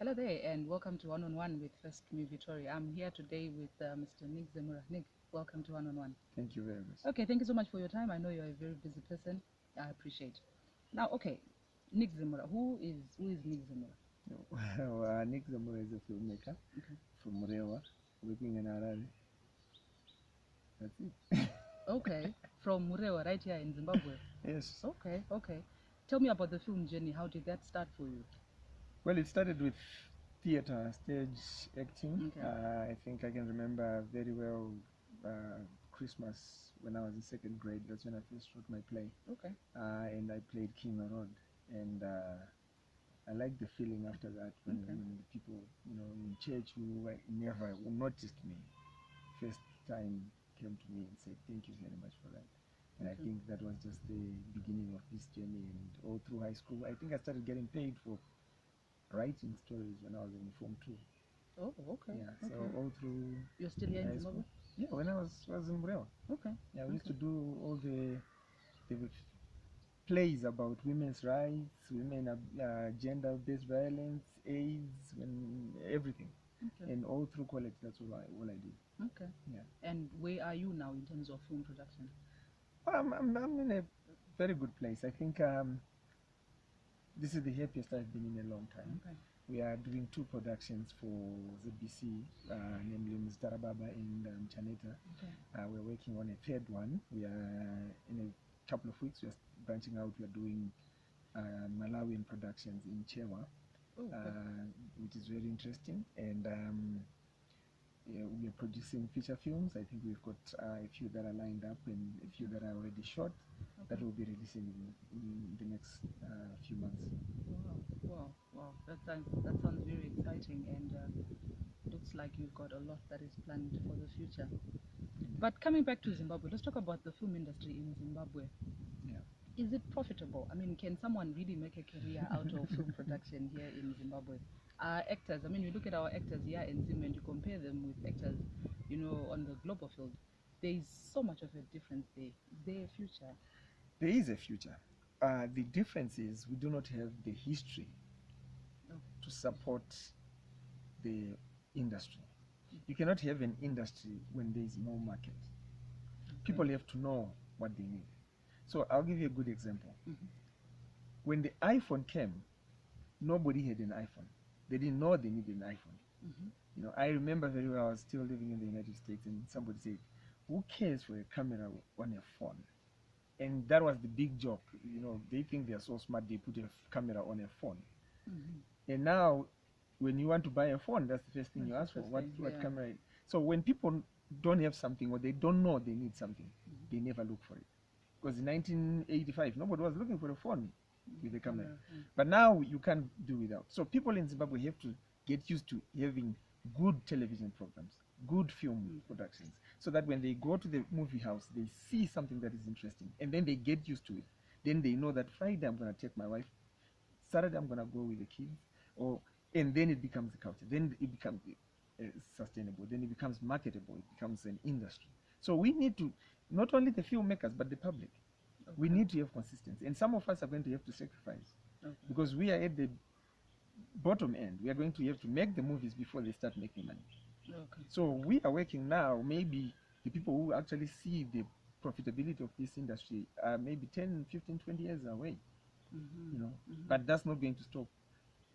Hello there, and welcome to One on One with Firstme Vitori. I'm here today with Mr. Nick Zemura. Nick, welcome to One on One. Thank you very much. Okay, thank you so much for your time. I know you're a very busy person. I appreciate. Now, okay, Nick Zemura. Who is Nick Zemura? Well, Nick Zemura is a filmmaker from Murewa, working in Harare. That's it. Okay, from Murewa, right here in Zimbabwe. Yes. Okay. Tell me about the film journey. How did that start for you? Well, it started with theater, stage acting. Okay. I think I can remember very well Christmas when I was in second grade. That's when I first wrote my play. Okay. And I played King Arod. And I liked the feeling after that when the people, in church who never noticed me, first time came to me and said, "Thank you very much for that." And I think that was just the beginning of this journey. And all through high school, I think I started getting paid for writing stories when I was in Form 2. Oh, okay. Yeah, so all through. You're still here in Zimbabwe? Yeah, when I was in Murel. Okay. Yeah, we used to do all the plays about women's rights, women, gender-based violence, AIDS, and everything. Okay. And all through college, that's all I did. Okay. Yeah. And where are you now in terms of film production? Well, I'm in a very good place. I think this is the happiest I've been in a long time. Okay. We are doing 2 productions for ZBC, namely Ms. Tarababa and Chaneta. Okay. We're working on a 3rd one. We are in a couple of weeks. We are branching out. We are doing Malawian productions in Chewa, which is very interesting. And we are producing feature films. I think we've got a few that are lined up and a few that are already shot that will be releasing in the next few months. Wow. That sounds very exciting, and looks like you've got a lot that is planned for the future. But coming back to Zimbabwe, let's talk about the film industry in Zimbabwe. Yeah. Is it profitable? I mean, can someone really make a career out of film production here in Zimbabwe? Actors, I mean, you look at our actors here in Zim and you compare them with actors, on the global field. There is so much of a difference there. Is there a future? There is a future. The difference is we do not have the history to support the industry. You cannot have an industry when there is no market. People have to know what they need. So I'll give you a good example. When the iPhone came, nobody had an iPhone. They didn't know they needed an iPhone. I remember very well, I was still living in the United States, and somebody said, "Who cares for a camera on a phone?" And that was the big joke. They think they are so smart, they put a camera on a phone. And now, when you want to buy a phone, that's the first thing you ask for. What camera? So when people don't have something or they don't know they need something, they never look for it. Because in 1985, nobody was looking for a phone with a camera. But now you can't do without. So people in Zimbabwe have to get used to having good television programs, good film productions, so that when they go to the movie house, they see something that is interesting, and then they get used to it. Then they know that Friday I'm going to take my wife, Saturday I'm going to go with the kids, and then it becomes a culture. Then it becomes sustainable. Then it becomes marketable. It becomes an industry. So we need to, not only the filmmakers, but the public. We need to have consistency. And some of us are going to have to sacrifice. Because we are at the bottom end. We are going to have to make the movies before they start making money. So we are working now. Maybe the people who actually see the profitability of this industry are maybe 10, 15, 20 years away. But that's not going to stop,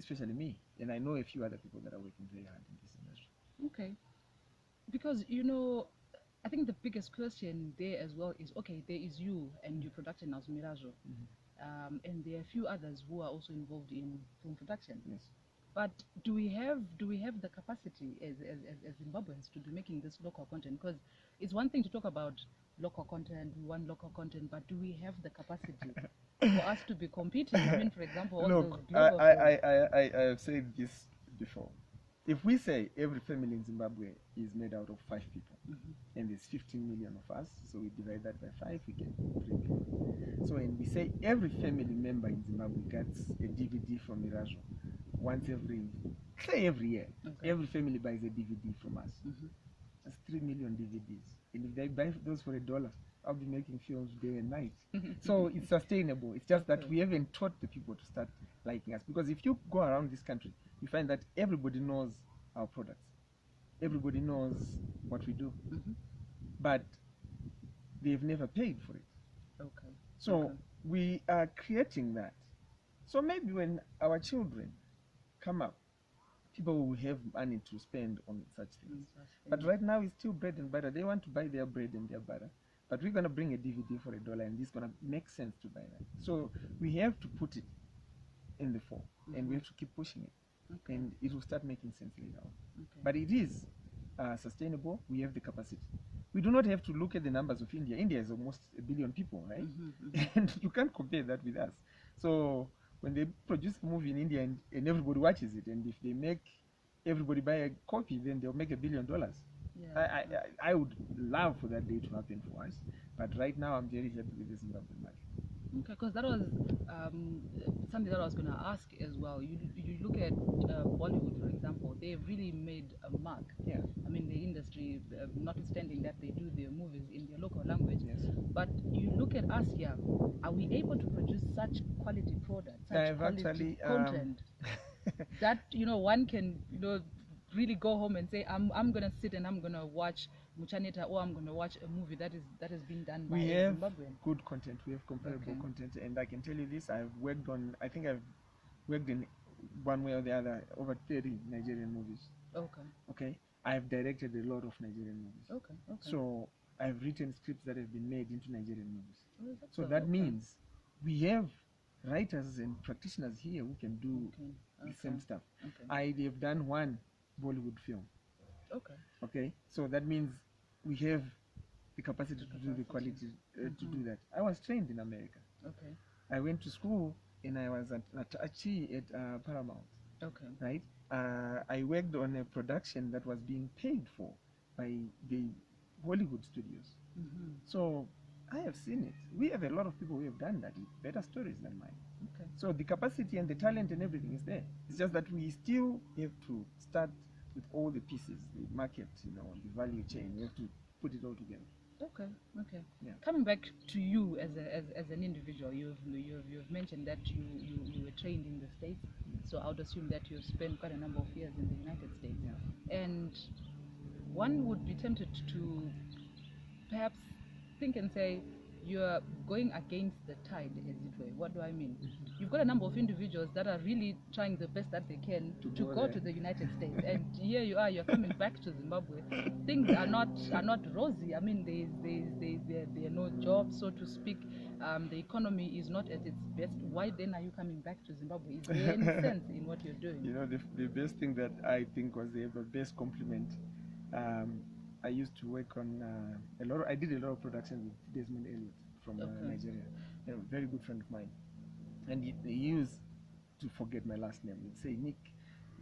especially me. And I know a few other people that are working very hard in this industry. Okay. Because, I think the biggest question there as well is, okay, there is you and your production house, Mirajo. And there are a few others who are also involved in film production. Yes. But do we have the capacity as Zimbabweans to be making this local content? Because it's one thing to talk about local content, we want local content, but do we have the capacity for us to be competing? I mean, for example, look, I have said this before. If we say every family in Zimbabwe is made out of 5 people, and there's 15 million of us, so we divide that by 5, we get 3 million. So when we say every family member in Zimbabwe gets a DVD from Mirajo once every year, every family buys a DVD from us. That's 3 million DVDs. And if they buy those for $1, I'll be making films day and night. So it's sustainable. It's just that we haven't taught the people to start liking us. Because if you go around this country, you find that everybody knows our products. Everybody knows what we do. But they've never paid for it. Okay. So we are creating that. So maybe when our children come up, people will have money to spend on such things. But right now it's still bread and butter. They want to buy their bread and their butter. But we're going to bring a DVD for $1 and it's going to make sense to buy that. So we have to put it in the form and we have to keep pushing it. And it will start making sense later on. But it is sustainable. We have the capacity. We do not have to look at the numbers of India. India is almost 1 billion people, right? And you can't compare that with us. So when they produce a movie in India and everybody watches it, and if they make everybody buy a copy, then they'll make $1 billion. Yeah. I would love for that day to happen for us, but right now I'm very happy with the Zimbabwean market. Okay, because that was something that I was going to ask as well. You look at Bollywood, for example, they've really made a mark. Yeah. I mean, the industry, notwithstanding that they do their movies in their local language. Yes. But you look at us here, are we able to produce such quality products, such quality content that, one can, really go home and say, I'm going to sit and I'm going to watch Muchaneta, or I'm going to watch a movie that is being done by a Zimbabwean. Good content. We have comparable content, and I can tell you this: I've worked in one way or the other over 30 Nigerian movies. Okay. I've directed a lot of Nigerian movies. So I've written scripts that have been made into Nigerian movies. So that means we have writers and practitioners here who can do the same stuff. I have done one Bollywood film. Okay. So that means we have the capacity to do the quality to do that. I was trained in America. I went to school and I was at Achi at Paramount. Right. I worked on a production that was being paid for by the Hollywood studios. So I have seen it. We have a lot of people who have done that with better stories than mine. So the capacity and the talent and everything is there. It's just that we still have to start with all the pieces, the market, the value chain. We have to put it all together. Yeah. Coming back to you as an individual, you've mentioned that you were trained in the States, so I would assume that you've spent quite a number of years in the United States. Yeah. And one would be tempted to perhaps think and say, you're going against the tide, as it were. What do I mean? You've got a number of individuals that are really trying the best that they can to go to the United States, and here you are, you're coming back to Zimbabwe. Things are not rosy. I mean, there are no jobs, so to speak. The economy is not at its best. Why then are you coming back to Zimbabwe? Is there any sense in what you're doing? The best thing that I think was the best compliment. I used to work on I did a lot of productions with Desmond Elliott from Nigeria, a very good friend of mine. And he used to forget my last name. He'd say, Nick,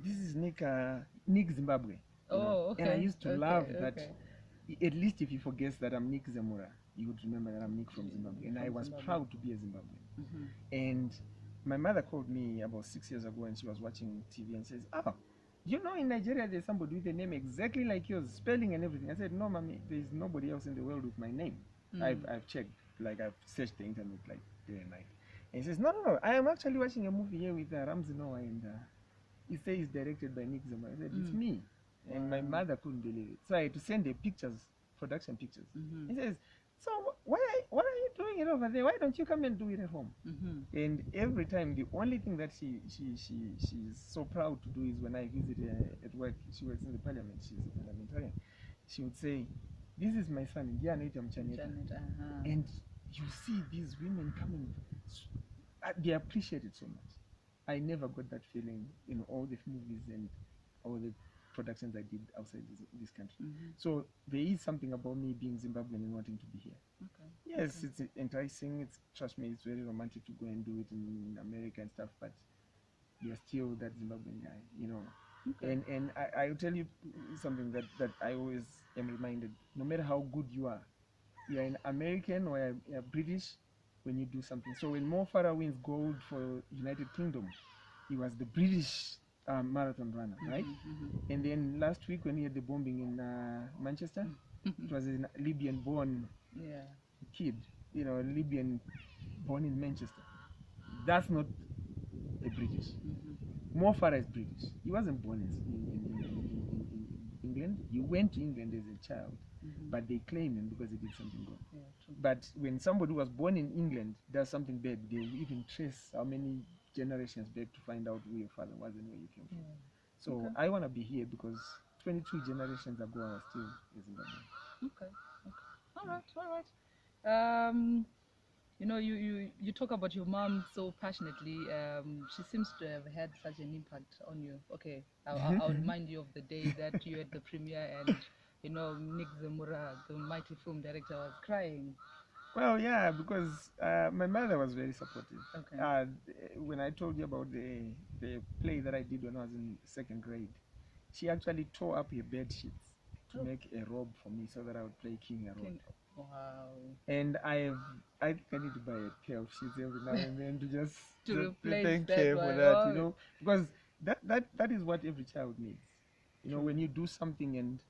this is Nick Zimbabwe. And I used to love that. At least if he forgets that I'm Nick Zemura, he would remember that I'm Nick from Zimbabwe. And I was proud to be a Zimbabwean. And my mother called me about 6 years ago and she was watching TV and says, in Nigeria there's somebody with a name exactly like yours, spelling and everything. I said, no, mommy, there's nobody else in the world with my name. I've checked, I've searched the internet day and night. And he says, no, I am actually watching a movie here with Ramsey Noah, and he says it's directed by Nick Zemura. I said, it's me. And my mother couldn't believe it. So I had to send the production pictures. He says, so why are you doing it over there? Why don't you come and do it at home? And every time, the only thing that she's so proud to do is when I visit her at work. She works in the parliament. She's a parliamentarian. She would say, this is my son, and you see these women coming. They appreciate it so much. I never got that feeling in all the movies and all the productions I did outside this country. So there is something about me being Zimbabwean and wanting to be here. Yes, it's enticing. Trust me, it's very romantic to go and do it in America and stuff, but you're still that Zimbabwean guy, And I will tell you something that I always am reminded. No matter how good you are, you're an American or you're British when you do something. So when Mo Farah wins gold for United Kingdom, he was the British marathon runner, right? And then last week when he had the bombing in Manchester, it was a Libyan-born kid, Libyan, born in Manchester. That's not a British. Mo Farah is British. He wasn't born in England. He went to England as a child, but they claim him because he did something good. Yeah, true. But when somebody who was born in England does something bad, they will even trace how many generations back to find out who your father was and where you came from. Yeah. So Okay. I want to be here because 22 generations ago I was still a Zimbabwean. Okay. All right. You talk about your mom so passionately. She seems to have had such an impact on you. Okay, I'll remind you of the day that you had the premiere and Nick Zemura, the mighty film director, was crying. Well, yeah, because my mother was very supportive. Okay. When I told you about the play that I did when I was in second grade, she actually tore up her bed sheets to make a robe for me so that I would play King Herod. Wow. And I think I need to buy a pair of sheets every now and then to just to thank that her one. for that, because that is what every child needs. True. When you do something and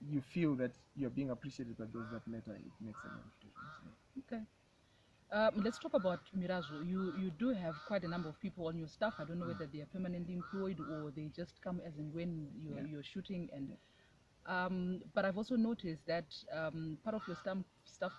you feel that you're being appreciated by those that matter, it makes a lot of difference. Okay. Let's talk about Mirazo. You do have quite a number of people on your staff. I don't know whether they are permanently employed or they just come as and when you're shooting. And but I've also noticed that part of your staff